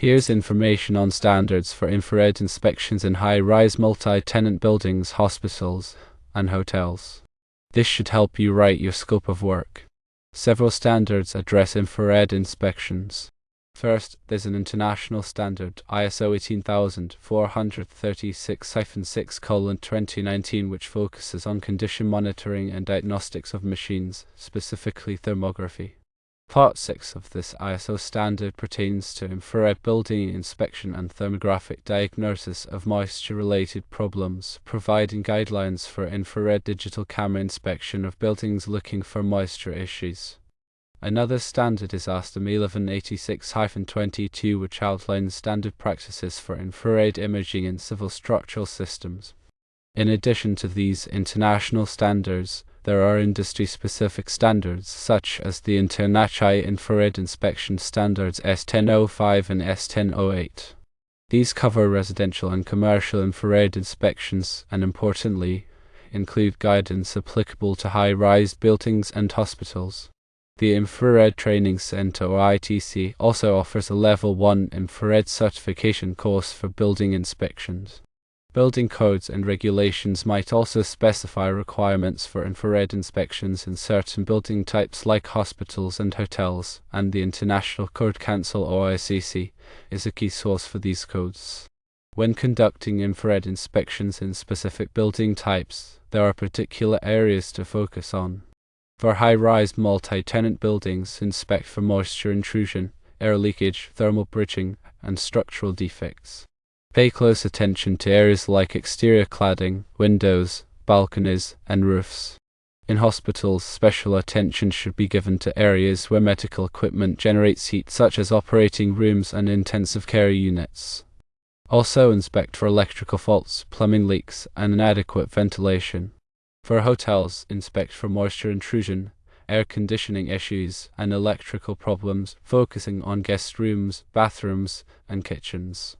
Here's information on standards for infrared inspections in high-rise multi-tenant buildings, hospitals, and hotels. This should help you write your scope of work. Several standards address infrared inspections. First, there's an international standard, ISO 18436-6/2019, which focuses on condition monitoring and diagnostics of machines, specifically thermography. Part 6 of this ISO standard pertains to infrared building inspection and thermographic diagnosis of moisture-related problems, providing guidelines for infrared digital camera inspection of buildings looking for moisture issues. Another standard is ASTM E1186-22, which outlines standard practices for infrared imaging in civil structural systems. In addition to these international standards, there are industry-specific standards such as the InterNACHI infrared inspection standards S1005 and S1008. These cover residential and commercial infrared inspections and, importantly, include guidance applicable to high-rise buildings and hospitals. The Infrared Training Center, or ITC, also offers a Level 1 infrared certification course for building inspections. Building codes and regulations might also specify requirements for infrared inspections in certain building types like hospitals and hotels, and the International Code Council, or ICC, is a key source for these codes. When conducting infrared inspections in specific building types, there are particular areas to focus on. For high-rise multi-tenant buildings, inspect for moisture intrusion, air leakage, thermal bridging, and structural defects. Pay close attention to areas like exterior cladding, windows, balconies, and roofs. In hospitals, special attention should be given to areas where medical equipment generates heat, such as operating rooms and intensive care units. Also inspect for electrical faults, plumbing leaks, and inadequate ventilation. For hotels, inspect for moisture intrusion, air conditioning issues, and electrical problems, focusing on guest rooms, bathrooms, and kitchens.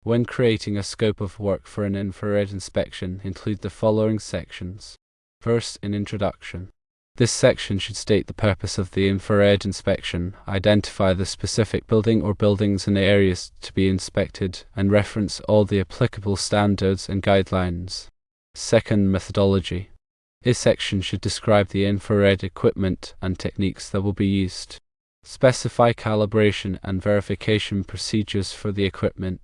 When creating a scope of work for an infrared inspection, include the following sections. First, an introduction. This section should state the purpose of the infrared inspection, identify the specific building or buildings and areas to be inspected, and reference all the applicable standards and guidelines. Second, methodology. This section should describe the infrared equipment and techniques that will be used. Specify calibration and verification procedures for the equipment.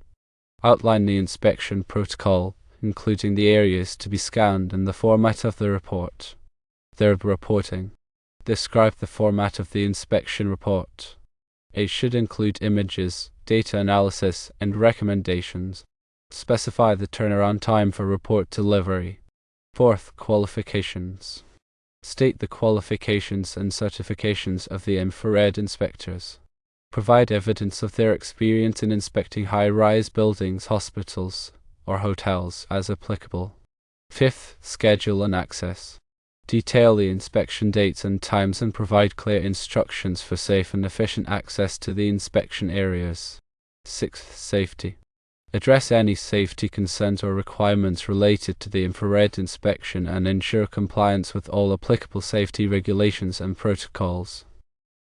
Outline the inspection protocol, including the areas to be scanned and the format of the report. Third, reporting. Describe the format of the inspection report. It should include images, data analysis, and recommendations. Specify the turnaround time for report delivery. Fourth, qualifications. State the qualifications and certifications of the infrared inspectors. Provide evidence of their experience in inspecting high-rise buildings, hospitals, or hotels as applicable. Fifth, schedule and access. Detail the inspection dates and times and provide clear instructions for safe and efficient access to the inspection areas. Sixth, safety. Address any safety concerns or requirements related to the infrared inspection and ensure compliance with all applicable safety regulations and protocols.